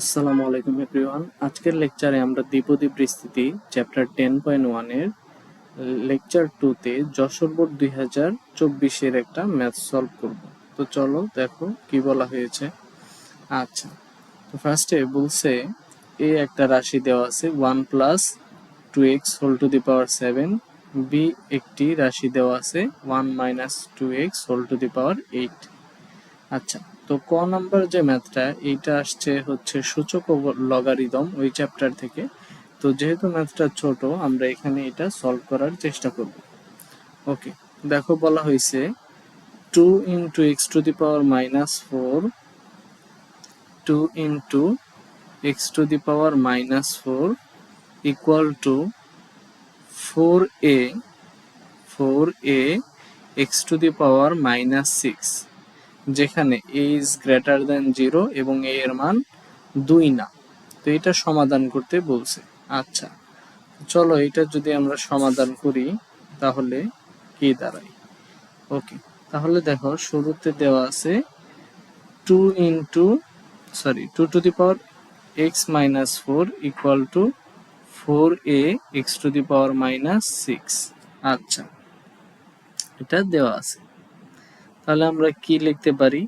আসসালামু আলাইকুম এভরিওয়ান। আজকের লেকচারে আমরা দ্বিপদী বিস্তৃতি চ্যাপ্টার 10.1 এর লেকচার 2 তে যশোর বোর্ড 2024 এর একটা ম্যাথ সলভ করব। তো চলো দেখো কি বলা হয়েছে। আচ্ছা, তো ফার্স্টে বলছে একটা রাশি দেওয়া আছে 1 plus 2x whole to the power 7, B একটি রাশি দেওয়া আছে 1 minus 2x whole to the power 8। আচ্ছা, তো ক নাম্বার যে ম্যাথটা এইটা আসছে হচ্ছে সূচক ও লগারিদম ওই চ্যাপ্টার থেকে। তো যেহেতু ম্যাথটা ছোট আমরা এখানে এটা সলভ করার চেষ্টা করব। ওকে, দেখো বলা হয়েছে 2 into x to the power minus 4, 2 into x to the power minus 4 equal to 4a x to the power minus 6, যেখানে a ইজ গ্রেটার দেন 0 এবং a এর মান 2 না। তো এটা সমাধান করতে বলছে। আচ্ছা, চলো এটা যদি আমরা সমাধান করি তাহলে কি দাঁড়ায়। ওকে, তাহলে দেখো শুরুতে দেওয়া আছে 2 to the power x minus 4 equal to 4a x to the power minus 6। আচ্ছা, এটা দেওয়া আছে। তাহলে আমরা কি লিখতে পারি,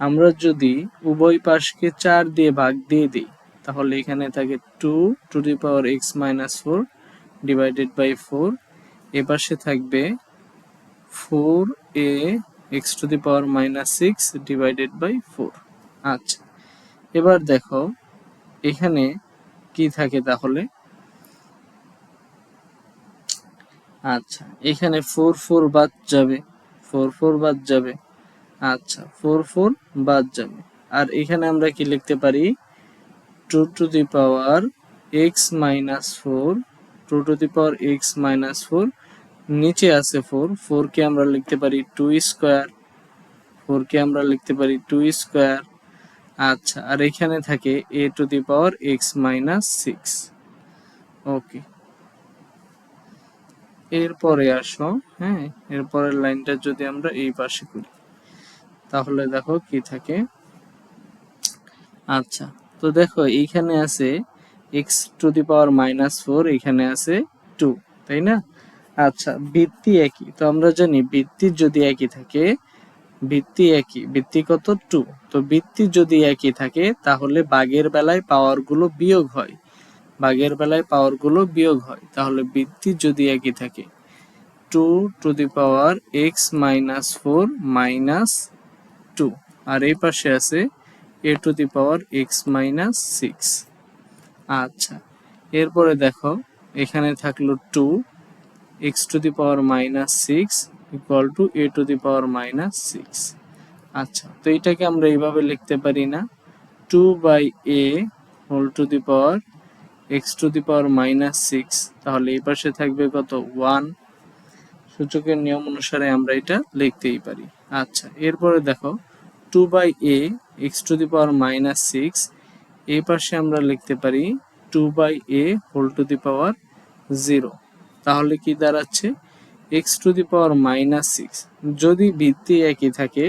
আমরা যদি উভয় পাশকে 4 দিয়ে ভাগ দিয়ে দিই তাহলে এখানে থাকে 2 to the power x minus 4 divided by 4, এ পাশে থাকবে 4a x to the power minus 6 divided by 4। আচ্ছা, এবার দেখো এখানে কি থাকে তাহলে। আচ্ছা, এখানে 4 বাদ যাবে, 4 বাদ যাবে। আচ্ছা, 4 বাদ যাবে। আর এখানে আমরা কি লিখতে পারি, 2 to the power x minus 4, 2 to the power x minus 4, নিচে আছে 4 কে আমরা লিখতে পারি 2 স্কয়ার, 4 কে আমরা লিখতে পারি 2 স্কয়ার। আচ্ছা, আর এখানে থাকে a two the power x minus 6। ওকে, এরপরে আসো, হ্যাঁ, এরপরের লাইনটা যদি আমরা এই পাশে করি তাহলে দেখো কি থাকে। আচ্ছা, তো দেখো এইখানে আছে x to the power minus 4, এখানে আছে 2, তাই না? আচ্ছা, ভিত্তি একই, তো আমরা জানি ভিত্তি যদি একই থাকে, ভিত্তি একই, ভিত্তি কত 2, তো ভিত্তি যদি একই থাকে তাহলে ভাগের বেলায় পাওয়ার গুলো বিয়োগ হয়, ভাগের বেলায় পাওয়ার গুলো বিয়োগ হয়। তাহলে ভিত্তি যদি একই থাকে 2 to the power x minus 4 minus 2, আর এই পাশে আছে a two the power x minus 6। আচ্ছা, এরপরে দেখো এখানে থাকলো 2 x to the power minus 6 equal to a two the power minus 6। আচ্ছা, তো এটাকে আমরা এইভাবে লিখতে পারি না, 2 by a whole to the power x to the power minus 6, তাহলে এই পাশে থাকবে কত 1। সূচকের নিয়ম অনুসারে আমরা এটা লিখতেই পারি। আচ্ছা, এরপরে দেখো 2 by a x to the power minus 6, এই পাশে আমরা লিখতে পারি 2 by a whole to the power 0। তাহলে কি দাঁড়াচ্ছে, x to the power minus 6 যদি ভিত্তি একই থাকে,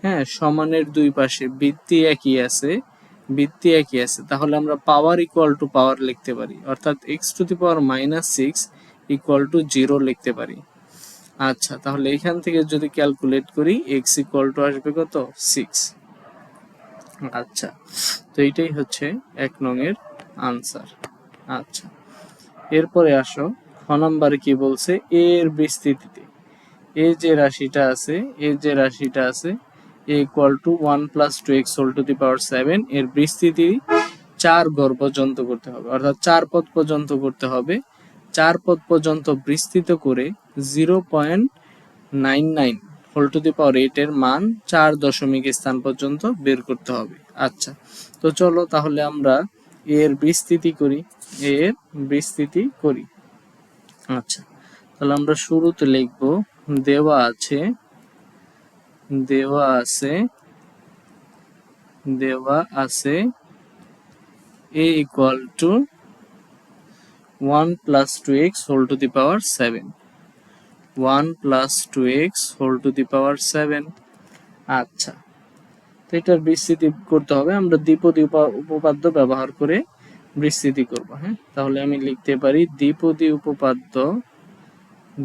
হ্যাঁ, সমানের দুই পাশে ভিত্তি একই আছে, ভিত্তি একই আছে, তাহলে আমরা পাওয়ার ইকুয়াল টু পাওয়ার লিখতে পারি, অর্থাৎ x to the power minus 6 equal to 0 লিখতে পারি। আচ্ছা, তাহলে এখান থেকে যদি ক্যালকুলেট করি x ইকুয়াল টু আসবে কত 6। আচ্ছা, তো এইটাই হচ্ছে 1 নং এর আনসার। আচ্ছা, এরপরে আসো খ নাম্বারে কি বলছে, a এর বিস্তৃতিতে a যে রাশিটা আছে a equal to 1 plus 2x whole to the power 7, এর বিস্তৃতি 4 ঘর পর্যন্ত করতে হবে, অর্থাৎ 4 পদ পর্যন্ত করতে হবে। 4 পদ পর্যন্ত বিস্তৃত করে 0.99 হোল টু দি পাওয়ার 8 এর মান 4 দশমিক স্থান পর্যন্ত বের করতে হবে। আচ্ছা, তো চলো তাহলে আমরা এর বিস্তৃতি করি। আচ্ছা, তাহলে আমরা শুরুতে লিখব, দেওয়া আছে a equal to 1 plus 2x whole to the power 7, 1 plus 2x whole to the power 7। আচ্ছা, তো এটার বিস্তৃতি করতে হবে, আমরা দ্বিপদী উপপাদ্য ব্যবহার করে বিস্তৃতি করব। হ্যাঁ, তাহলে আমি লিখতে পারি দ্বিপদী উপপাদ্য,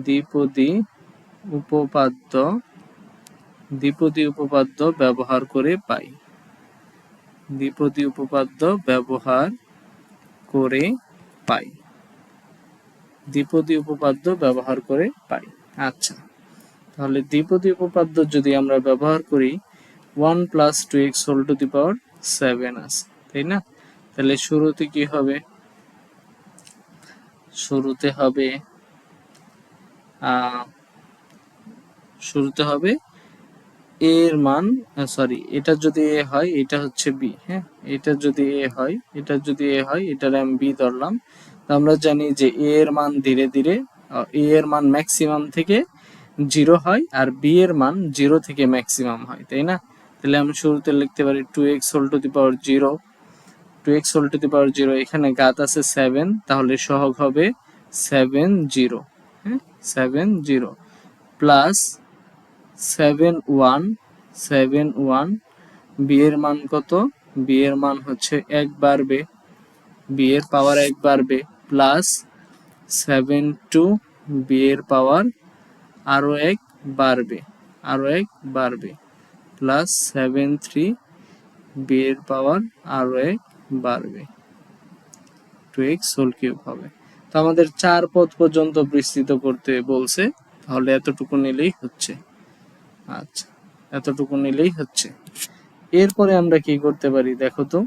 দ্বিপদী উপপাদ্য, দ্বিপদী উপপাদ্য ব্যবহার করে পাই, দ্বিপদী উপপাদ্য ব্যবহার করে পাই, দ্বিপদী উপপাদ্য ব্যবহার করে পাই। আচ্ছা, তাহলে দ্বিপদী উপপাদ্য যদি আমরা ব্যবহার করি 1 + 2x whole to the power 7 আছে, তাই না? তাহলে শুরুতে কি হবে? শুরুতে হবে শুরুতে হবে a এর মান, সরি, এটা যদি a হয় এটা হচ্ছে b। হ্যাঁ, এটা যদি a হয়, এটা যদি a হয়, এটার আমি b ধরলাম। তো আমরা জানি যে a এর মান ধীরে ধীরে a এর মান ম্যাক্সিমাম থেকে 0 হয় আর b এর মান 0 থেকে ম্যাক্সিমাম হয়, তাই না? তাহলে আমি শুরুতে লিখতে পারি 2x whole to the power 0, 2x whole to the power 0, এখানে ঘাত আছে 7, তাহলে সহগ হবে 70। হ্যাঁ, 70 প্লাস 7 বি এর মান কত? বি এর মান হচ্ছে 1 বাড়বে, বি এর পাওয়ার 1 বাড়বে, প্লাস 7 বি এর পাওয়ার আরো 1 বাড়বে, আরো 1 বাড়বে, প্লাস 7 বি এর পাওয়ার আরো 1 বাড়বে, 2x হোল কিউব হবে। তো আমাদের 4 পদ পর্যন্ত বিস্তৃত করতে বলছে, তাহলে এতটুকু নিলেই হচ্ছে। আচ্ছা, এতটুকু নিলেই হচ্ছে। এরপরে আমরা কি করতে পারি দেখো তো,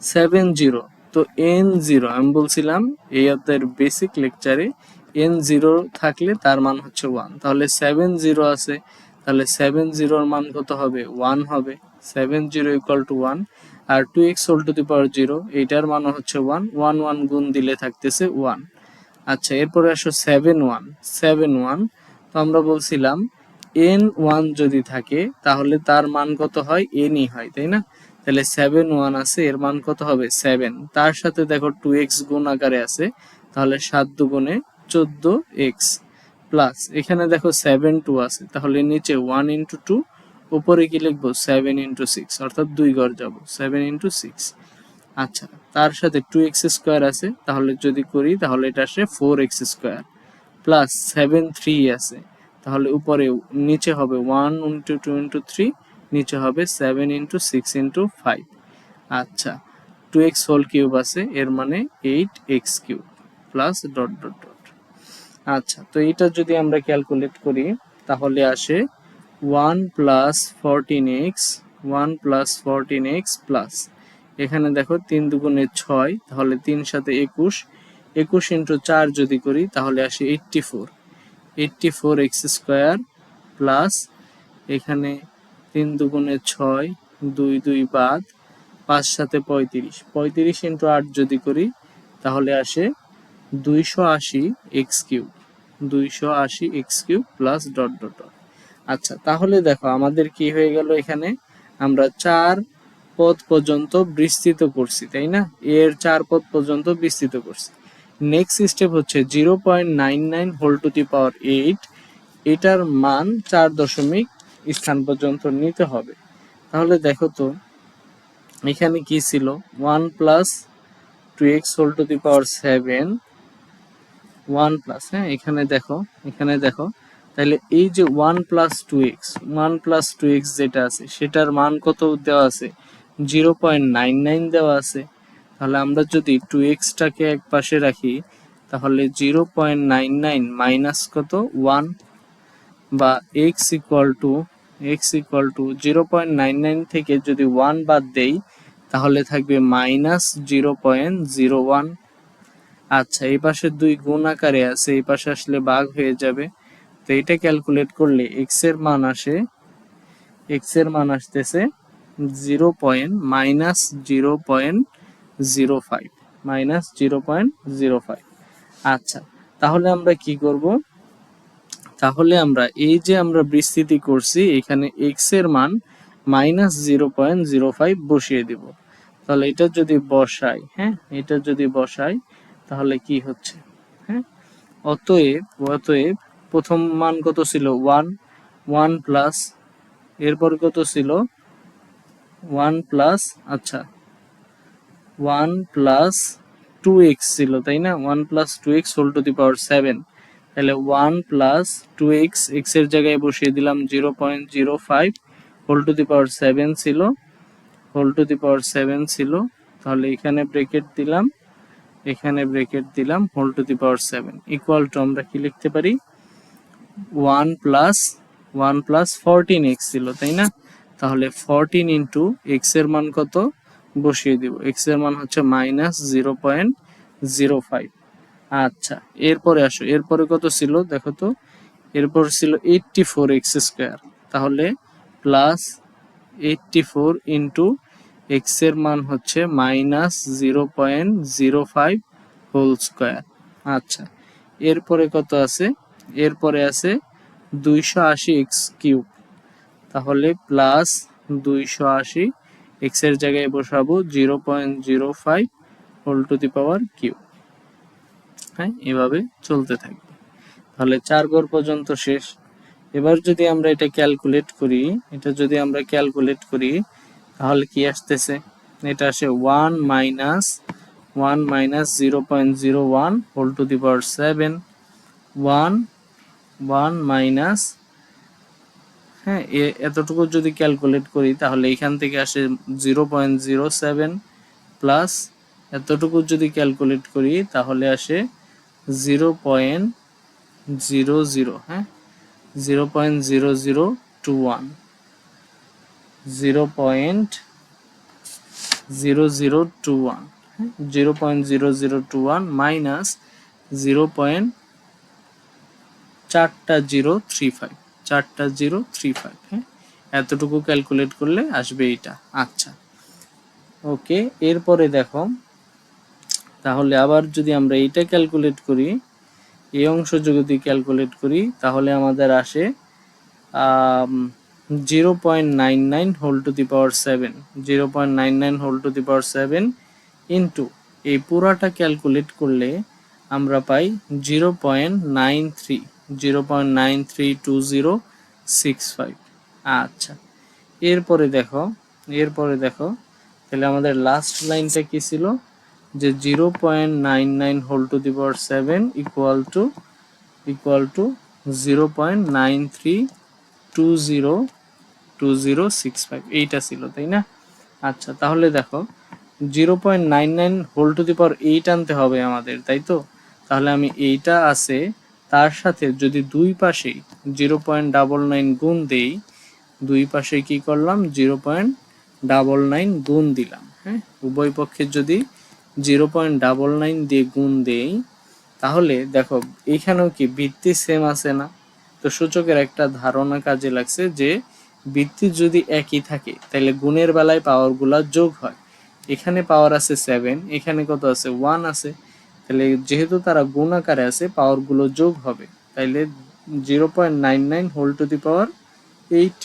70, তো n0 আমি বলছিলাম এই অধ্যায়ের বেসিক লেকচারে n0 থাকলে তার মান হচ্ছে 1, তাহলে 70 আছে, তাহলে 70 এর মান কত হবে? 1 হবে, 70 = 1। আর 2x whole to the power 0, এইটার মান হচ্ছে 1, 1 1 গুণ দিলে থাকতেছে 1। আচ্ছা, এরপরে আসো 7 1, তো আমরা বলছিলাম n1 যদি থাকে তাহলে তার মান কত হয়? nই হয়, তাই না? তাহলে 7 আছে, এর মান কত হবে? 7। তার সাথে দেখো 2x গুণ আকারে আছে, তাহলে 7 দুগুণে 14x, প্লাস এখানে দেখো 7 আছে, তাহলে নিচে 1 × 2, উপরে কি লিখবো? 7 × 6, অর্থাৎ 2 ঘর যাব, 7 × 6। আচ্ছা, তার সাথে 2x² আছে, তাহলে যদি করি তাহলে এটা আসে 4x², প্লাস 7 আছে, তাহলে উপরে নিচে হবে 1 × 2 × 3, নিচে হবে 7 × 6 × 5। আচ্ছা, 2x হোল কিউব আছে, এর মানে 8x³ plus dot dot dot. আচ্ছা, তো এটা যদি আমরা ক্যালকুলেট করি তাহলে আসে 1 + 14x, 1 + 14x প্লাস, এখানে দেখো 3 দুগুণে 6, তাহলে 3 সাথে 21, 21 × 4 যদি করি তাহলে আসে 84x² প্লাস, এখানে 3 দুগুণে 6, 2 2 বাদ, 5 সাথে 35, 35 × 8 যদি করি তাহলে আসে 280x³ 280x³ plus dot dot dot. আচ্ছা, তাহলে দেখো আমাদের কি হয়ে গেল, এখানে আমরা 4 পদ পর্যন্ত বিস্তৃত করছি, তাই না? এর 4 পদ পর্যন্ত বিস্তৃত করছি। নেক্সট স্টেপ হচ্ছে 0.99 হোল টু দি পাওয়ার 8, এটার মান 4 দশমিক স্থান পর্যন্ত নিতে হবে। তাহলে দেখো তো এখানে কি ছিল? 1 + 2x whole to the power 7, 1 plus, হ্যাঁ, এখানে দেখো, তাহলে এই যে 1 + 2x যেটা আছে সেটার মান কত দেওয়া আছে? 0.99 দেওয়া আছে। তাহলে আমরা যদি 2x টাকে এক পাশে রাখি তাহলে 0.99 মাইনাস কত? 1, বা x = 0.99 থেকে যদি 1 বাদ দেই তাহলে থাকবে -0.01। আচ্ছা, এই পাশে 2 গুণ আকারে আছে, এই পাশে আসলে ভাগ হয়ে যাবে। তো এটা ক্যালকুলেট করলে x এর মান আসতেছে -0.05। আচ্ছা, তাহলে আমরা কি করব? তাহলে আমরা এই যে আমরা বিস্তৃতি করছি এখানে x এর মান -0.05 বসিয়ে দিব। তাহলে এটা যদি বসাই, হ্যাঁ, এটা যদি বসাই তাহলে কি হচ্ছে? হ্যাঁ, অতএব প্রথম মান কত ছিল? 1 প্লাস, এরপর কত ছিল? 1 প্লাস আচ্ছা 1 প্লাস 2x ছিল তাই না, 1 plus 2x whole to the power 7, তাহলে 1 প্লাস 2x x এর জায়গায় বসিয়ে দিলাম 0.05 হোল টু দি পাওয়ার 7 ছিল, হোল টু দি পাওয়ার 7 ছিল, তাহলে এখানে ব্র্যাকেট দিলাম, এখানে ব্র্যাকেট দিলাম, whole to the power 7 equal to আমরা কি লিখতে পারি 1 প্লাস 14x ছিল তাই না, তাহলে 14 ইন্টু x এর মান কত বসিয়ে দিব, x এর মান হচ্ছে -0.05। আচ্ছা এরপরে আসো, এরপরে কত ছিল দেখো তো, এরপর ছিল 84x স্কয়ার, তাহলে প্লাস 84 ইন্টু x এর মান হচ্ছে -0.05 হোল স্কয়ার। আচ্ছা এরপরে কত আছে, এরপরে আছে 280x কিউব, তাহলে প্লাস 280 x এর জায়গায় বসাবো 0.05 whole to the power cube. হ্যাঁ এভাবে চলতে থাকবে, তাহলে 4 ঘর পর্যন্ত শেষ। এবার যদি আমরা এটা ক্যালকুলেট করি, এটা যদি আমরা ক্যালকুলেট করি তাহলে কি আসতেছে, এটা আসে 1 minus 0.01 whole to the power 7, 1 minus, হ্যাঁ এতটুকু যদি ক্যালকুলেট করি তাহলে এখান থেকে আসে 0.07 প্লাস এতটুকু যদি ক্যালকুলেট করি তাহলে আসে 0.00, হ্যাঁ 0.0021, 0.0021, 0.0021 মাইনাস 0.4035, হ্যাঁ এতটুকু ক্যালকুলেট করলে আসবে এইটা। আচ্ছা ওকে, এরপরে দেখো তাহলে আবার যদি আমরা এইটা ক্যালকুলেট করি, এই অংশ যদি ক্যালকুলেট করি তাহলে আমাদের আসে 0.99 whole to the power 7, 0.99 whole to the power 7 into এই পুরাটা ক্যালকুলেট করলে আমরা পাই 0.932065। আচ্ছা এরপরে দেখো, এরপরে দেখো তাহলে আমাদের লাস্ট লাইনটা কি ছিল, যে 0.99 whole to the power 7 equal to 0.932065 এইটা ছিল তাই না। আচ্ছা তাহলে দেখো 0.99 হোল টু দি পাওয়ার 8 আনতে হবে আমাদের, তাই তো, তাহলে আমি এইটা আছে তার সাথে যদি দুই পাশেই 0.99 গুণ দেই, দুই পাশে কি করলাম 0.99 গুণ দিলাম, হ্যাঁ উভয় পক্ষে যদি 0.99 দিয়ে গুণ দেই তাহলে দেখো এইখানেও কি ভিত্তি সেম আছে না, তো সূচকের একটা ধারণা কাজে লাগছে যে ভিত্তি যদি একই থাকে তাহলে গুণের বেলায় পাওয়ার গুলা যোগ হয়, এখানে পাওয়ার আছে 7, এখানে কত আছে 1 আছে, তাহলে যেহেতু তারা গুণ আকারে আছে পাওয়ার গুলো যোগ হবে, তাইলে 0.99 whole to the power 8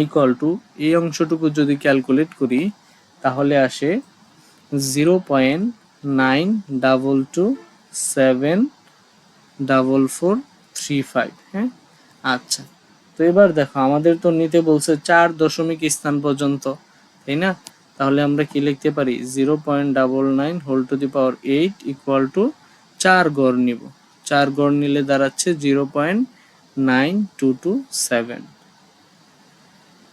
equal to এই অংশটুকু যদি ক্যালকুলেট করি তাহলে আসে 0.92274435, হ্যাঁ। আচ্ছা তো এবার দেখো আমাদের তো নিতে বলছে 4 দশমিক স্থান পর্যন্ত, তাই না, তাহলে আমরা কি লিখতে পারি 0.99 whole to the power 8 equal to 4 গড় নিব, 4 গড় নিলে দাঁড়াচ্ছে 0.9227।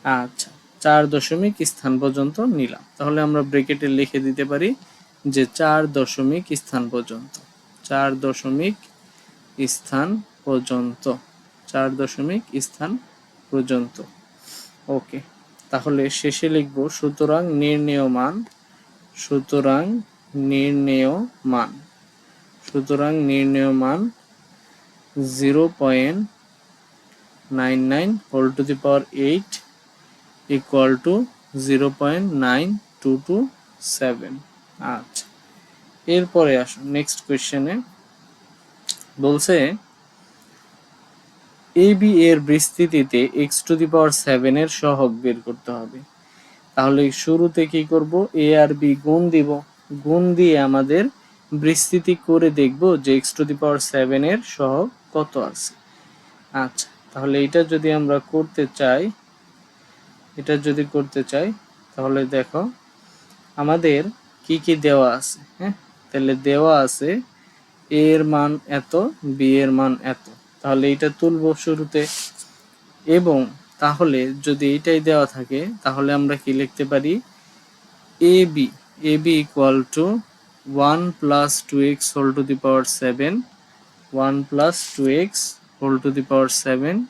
আচ্ছা 4 দশমিক স্থান পর্যন্ত নিলাম, তাহলে আমরা ব্র্যাকেটে লিখে দিতে পারি যে 4 দশমিক স্থান পর্যন্ত, 4 দশমিক স্থান পর্যন্ত, 4 দশমিক স্থান পর্যন্ত। ওকে, তাহলে শেষে লিখব সুতরাং নির্ণেয় মান, সুতরাং নির্ণেয় মান, সুতরাং নির্ণেয় মান 0.99 whole to the power 8 equal to 0.9227। আচ্ছা এরপরে আসো নেক্সট কোয়েশ্চেনে, বলছে এ বি এর বিস্তৃতিতে x টু দি পাওয়ার 7 এর সহগ বের করতে হবে, তাহলে শুরুতে কি করব এ আর বি গুণ দিব, গুণ দিয়ে আমাদের বিস্তৃতি করে দেখব যে x টু দি পাওয়ার 7 এর সহগ কত আছে। আচ্ছা তাহলে এটা যদি আমরা করতে চাই এটা যদি করতে চাই তাহলে দেখো আমাদের কি কি দেওয়া আছে। হ্যাঁ, তাহলে দেওয়া আছে a এর মান এত, b এর মান এত, তাহলে এটা তুলব শুরুতে। এবং তাহলে যদি এটাই দেওয়া থাকে তাহলে আমরা কি লিখতে পারি, ab equal to 1 plus 2x whole to the power 7, 1 plus 2x whole to the power 7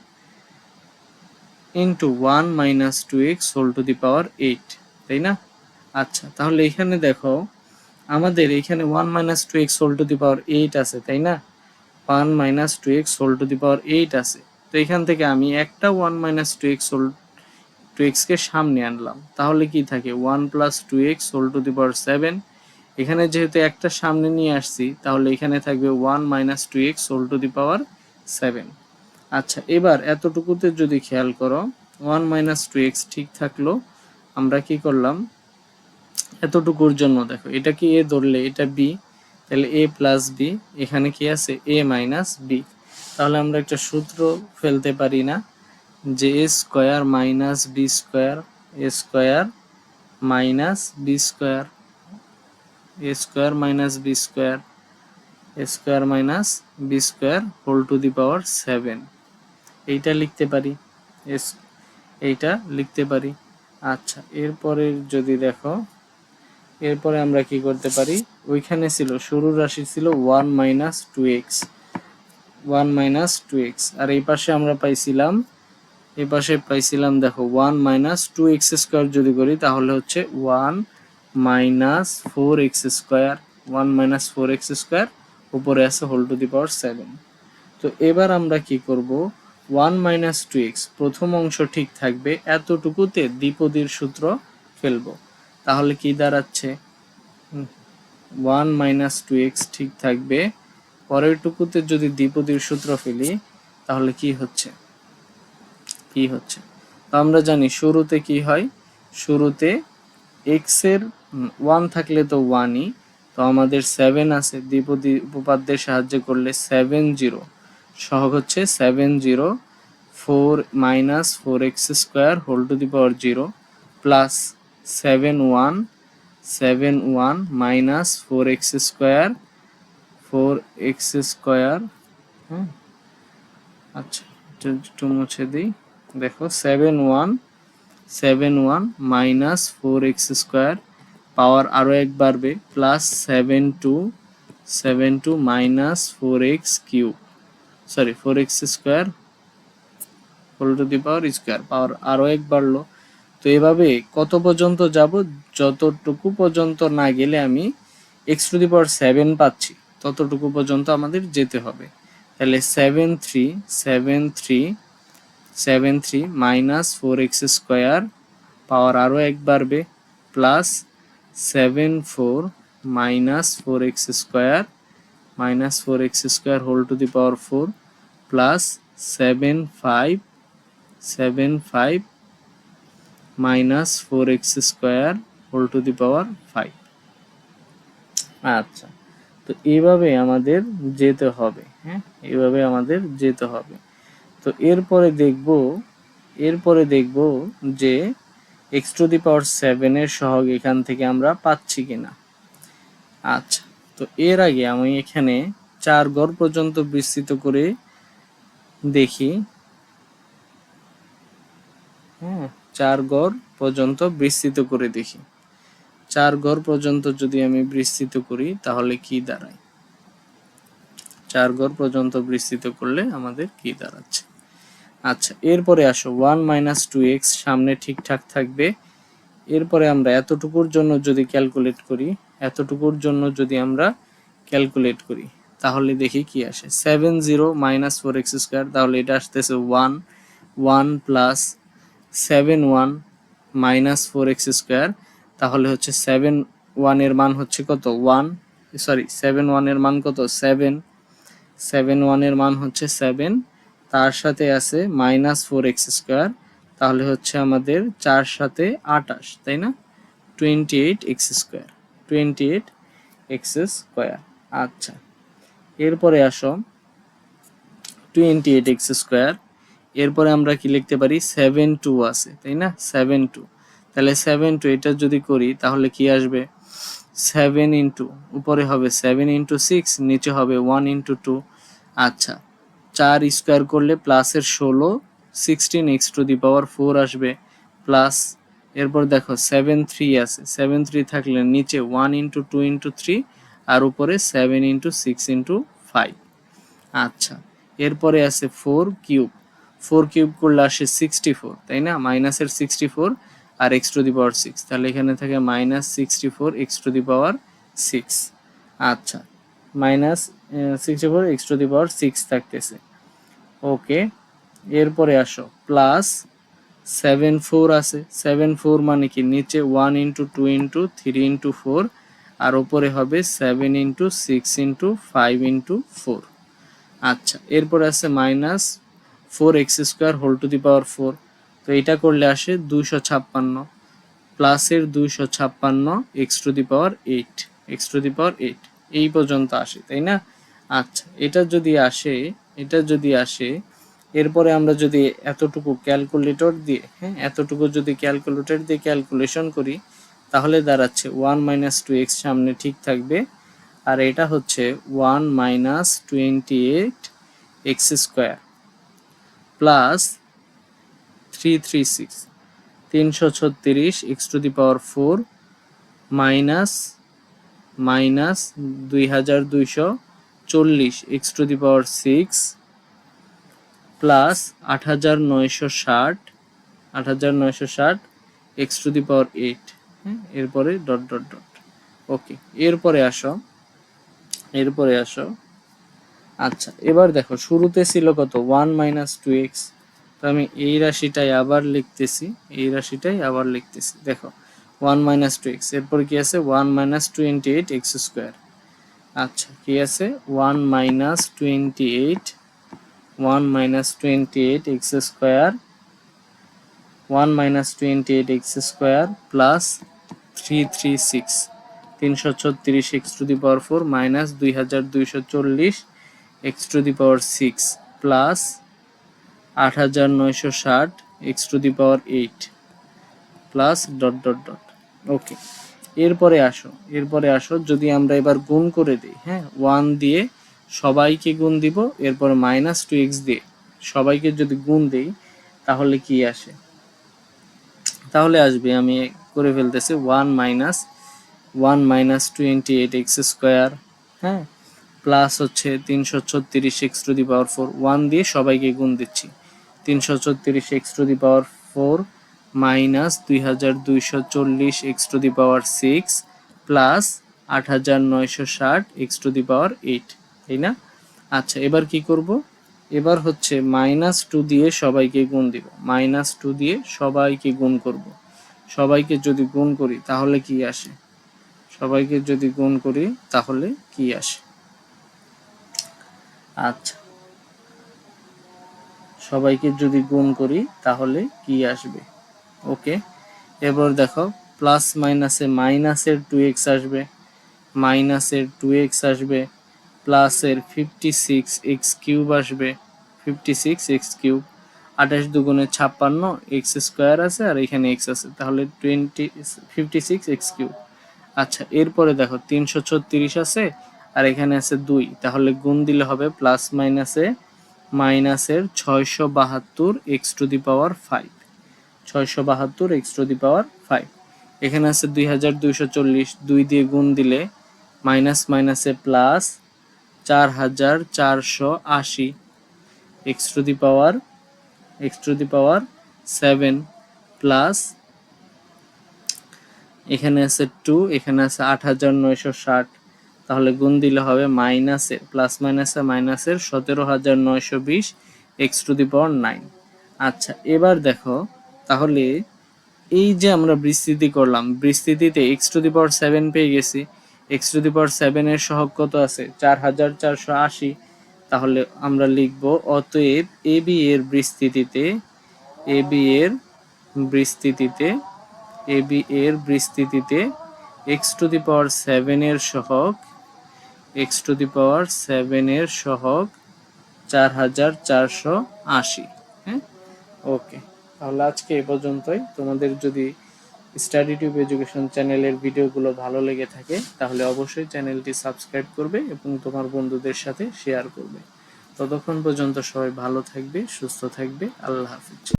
into 1 minus 2x whole to the power 8, তাই না? আচ্ছা, তাহলে এখানে দেখো আমাদের এখানে 1 minus 2x whole to the power 8 আছে, তাই না? 1 minus 2x whole to the power 8 আছে। তো এখান থেকে আমি একটা 1 minus 2x whole 2x কে সামনে আনলাম, তাহলে কি থাকে 1 plus 2x whole to the power 7। এখানে যেহেতু একটা সামনে নিয়ে আসছি তাহলে এখানে থাকবে 1 minus 2x whole to the power 7। আচ্ছা, এবার এতটুকুতে যদি খেয়াল করো 1 minus 2x ঠিক থাকলো। আমরা কি করলাম, এতটুকুর জন্য দেখো এটা কি a ধরলে এটা b, তাহলে a প্লাস b, এখানে কি আছে a মাইনাস b। তাহলে আমরা একটা সূত্র ফেলতে পারি না যে a square minus b square, a square minus b square, a square minus b square, a square minus b square whole to the power 7, এইটা লিখতে পারি, এইটা লিখতে পারি। আচ্ছা, এরপরে যদি দেখো এরপরে আমরা কি করতে পারি, ওইখানে ছিল শুরুর রাশি ছিল 1 মাইনাস 2x, 1 মাইনাস 2x, আর এই পাশে আমরা পাইছিলাম, এই পাশে পাইছিলাম দেখো 1 মাইনাস 2x স্কয়ার যদি করি তাহলে হচ্ছে 1 minus 4x square, 1 minus 4x square, উপরে আছে হোল টু দি পাওয়ার 7। তো এবার আমরা কি করব, 1 মাইনাস 2x প্রথম অংশ ঠিক থাকবে, এতটুকুতে দ্বিপদীর সূত্র ফেলবো, তাহলে কি দাঁড়াচ্ছে 1 মাইনাস 2x ঠিক থাকবে, পরের টুকুতে যদি দ্বিপদীর সূত্র ফেলি তাহলে কি হচ্ছে, কি হচ্ছে, তো আমরা জানি শুরুতে কি হয়, শুরুতে x এর 1 থাকলে তো 1ই, তো আমাদের 7 আছে, দ্বিপদী উপপাদ্যের সাহায্যে করলে 70 সহগ হচ্ছে 70 4 minus 4x square whole to the power 0 plus 7 1 minus 4x square, 4x square. হ্যাঁ, আচ্ছা একটু মুছে দিই, দেখো 7 1 মাইনাস 4x স্কয়ার, পাওয়ার আরো এক বাড়বে, plus 7 2 minus 4x cube, sorry 4x square whole to the power square, power আরো এক বাড়লো। তো এভাবে কত পর্যন্ত যাব, যতটুকু পর্যন্ত না গেলে আমি x টু দি পাওয়ার 7 পাচ্ছি ততটুকু পর্যন্ত আমাদের যেতে হবে। তাহলে 7 3 মাইনাস 4x স্কয়ার, পাওয়ার আরো এক বাড়বে, plus 7 4 minus 4x square whole to the power 4 plus 7 5 minus 4x square whole to the power 5। আচ্ছা, তো এইভাবে আমাদের যেতে হবে। হ্যাঁ, এইভাবে আমাদের যেতে হবে। তো এরপরে দেখব যে x টু দি পাওয়ার 7 এর সহগ এখান থেকে আমরা পাচ্ছি কিনা। আচ্ছা, তো এর আগে আমি এখানে 4 ঘর পর্যন্ত বিস্তৃত করে দেখি। হ্যাঁ, 4 ঘর পর্যন্ত বিস্তৃত করে দেখি, 4 ঘর পর্যন্ত যদি আমি বিস্তৃত করি তাহলে কি দাঁড়ায়, 4 ঘর পর্যন্ত বিস্তৃত করলে আমাদের কি দাঁড়াচ্ছে। আচ্ছা, এরপরে আসো 1 মাইনাস 2x সামনে ঠিকঠাক থাকবে। এরপরে আমরা এতটুকুর জন্য যদি ক্যালকুলেট করি, এতটুকুর জন্য যদি আমরা ক্যালকুলেট করি তাহলে দেখি কি আসে, 70 মাইনাস 4x স্কয়ার, তাহলে এটা আসতেছে 1 1 প্লাস 7 1 মাইনাস 4x স্কয়ার, তাহলে হচ্ছে 7 1 এর মান হচ্ছে কত 1, সরি 7 1 এর মান কত 7, 7 1 এর মান হচ্ছে 7, তার সাথে আছে মাইনাস 4x স্কয়ার, তাহলে হচ্ছে আমাদের 4 সাথে 28, তাই না, 28x স্কয়ার, 28x স্কয়ার। আচ্ছা, এরপরে আসো 28x স্কয়ার, এরপরে আমরা কি লিখতে পারি 7 2 আছে, তাই না? 7 2, তাহলে 7 2 এটা যদি করি তাহলে কি আসবে 7 ইন্টু উপরে হবে 7 ইন্টু 6, নিচে হবে 1 ইন্টু 2। আচ্ছা, 4 স্কোয়ার করলে প্লাসের 16 16 এক্স টু দি পাওয়ার 4 আসবে প্লাস। এরপর দেখো 7 3 আছে, 7 3 থাকলে নিচে 1 ইন্টু 2 ইন্টু 3 আর উপরে 7 ইন্টু 6 ইন্টু 5। আচ্ছা, এরপরে আছে 4 কিউব, 4 কিউব করলে আসে 64, তাই না? মাইনাসের 64 আর এক্স টু দি পাওয়ার 6, তাহলে এখানে থাকে minus 64 x to the power 6। আচ্ছা, minus 64 x to the power 6 থাকতেছে। ওকে, এরপরে আসো প্লাস 7 4 আছে, 7 4 মানে কি নিচে 1 ইন্টু 2 ইন্টু 3 ইন্টু 4 আর উপরে হবে 7 ইন্টু 6 ইন্টু 5 ইন্টু 4। আচ্ছা, এরপর আছে minus 4 x square whole to the power 4, তো এটা করলে আসে 256 প্লাসের 256 x to the power 8, x to the power 8 এই পর্যন্ত আসে, তাই না? আচ্ছা, এটা যদি আসে এরপরে আমরা যদি এতটুকু ক্যালকুলেটর দিয়ে, হ্যাঁ, এতটুকু যদি ক্যালকুলেটর দিয়ে ক্যালকুলেশন করি তাহলে দাঁড়াচ্ছে 1 মাইনাস 2x সামনে ঠিক থাকবে আর এটা হচ্ছে 1 minus 28 x square plus 336 336 x to the power 4 minus 2240 x to the power 6 plus 8960 x to the power 8, হ্যাঁ, এরপরে ডট ডট ডট। ওকে, এরপরে আসো। আচ্ছা, এবার দেখো শুরুতে ছিল কত 1 মাইনাস 2x, তো আমি এই রাশিটাই আবার লিখতেছি। দেখো 1 মাইনাস 2x, এরপরে কি আছে 1 মাইনাস 28 এক্স স্কোয়ার। আচ্ছা, কি আছে 1 minus 28 x square 1 minus 28 x square plus 336 x to the power 4 minus 2240 x to the power 6 plus 8960 x to the power 8 প্লাস ডট ডট ডট। ওকে, এরপরে আসো যদি আমরা এবার গুণ করে দিই, হ্যাঁ, 1 দিয়ে সবাইকে গুণ দিব, এরপরে মাইনাস 2x দিয়ে সবাইকে যদি গুণ দেই তাহলে কি আসে, তাহলে আসবে, আমি করে ফেলতেছি 1 মাইনাস 28 এক্স স্কোয়ার, হ্যাঁ, প্লাস হচ্ছে 336 এক্স টু দি পাওয়ার 4, 1 দিয়ে সবাইকে গুণ দিচ্ছি, 336 x to the power 4 minus 2240 x to the power 6 plus 8960 x to the power 8, তাই না? আচ্ছা, এবার কি করব, এবার হচ্ছে -2 দিয়ে সবাইকে গুণ দিব, -2 দিয়ে সবাইকে গুণ করব। সবাইকে যদি গুণ করি তাহলে কি আসে, আচ্ছা, সবাইকে যদি গুণ করি তাহলে কি আসবে। ওকে, এবার দেখো প্লাস মাইনাসে মাইনাসের 2x আসবে, প্লাসের 56x কিউব আসবে, 56x কিউব, 28 দুগুণে 56 এক্স স্কোয়ার আছে আর এখানে এক্স আছে, তাহলে 56x কিউব। আচ্ছা, এরপরে দেখো 336 আছে আর এখানে আছে 2, তাহলে গুণ দিলে হবে প্লাস মাইনাসের 672 x to the power 5, 672 x to the power 5। এখানে আছে 2240, 2 দিয়ে গুণ দিলে মাইনাসে plus 4480 x to the power 7 plus এখানে আছে 2, এখানে আছে 8960, তাহলে গুণ দিলে হবে মাইনাসের 17920 এক্স টু দি পাওয়ার 9। আচ্ছা, এবার দেখো তাহলে এই যে আমরা বিস্তৃতি করলাম, বিস্তৃতিতে এক্স টু দি পাওয়ার 7 পেয়ে গেছি, এক্স টু দি পাওয়ার 7 এর সহগ কত আছে 4480, তাহলে আমরা লিখব অতএব এবি এর বিস্তৃতিতে এক্স টু দি পাওয়ার 7 এর সহগ 4480। হ্যাঁ, ওকে। তাহলে আজকে এ পর্যন্তই। তোমাদের যদি স্টাডি টিউব এডুকেশন চ্যানেলের ভিডিওগুলো ভালো লেগে থাকে তাহলে অবশ্যই চ্যানেলটি সাবস্ক্রাইব করবে এবং তোমার বন্ধুদের সাথে শেয়ার করবে। ততক্ষণ পর্যন্ত সবাই ভালো থাকবে, সুস্থ থাকবে। আল্লাহ হাফিজ।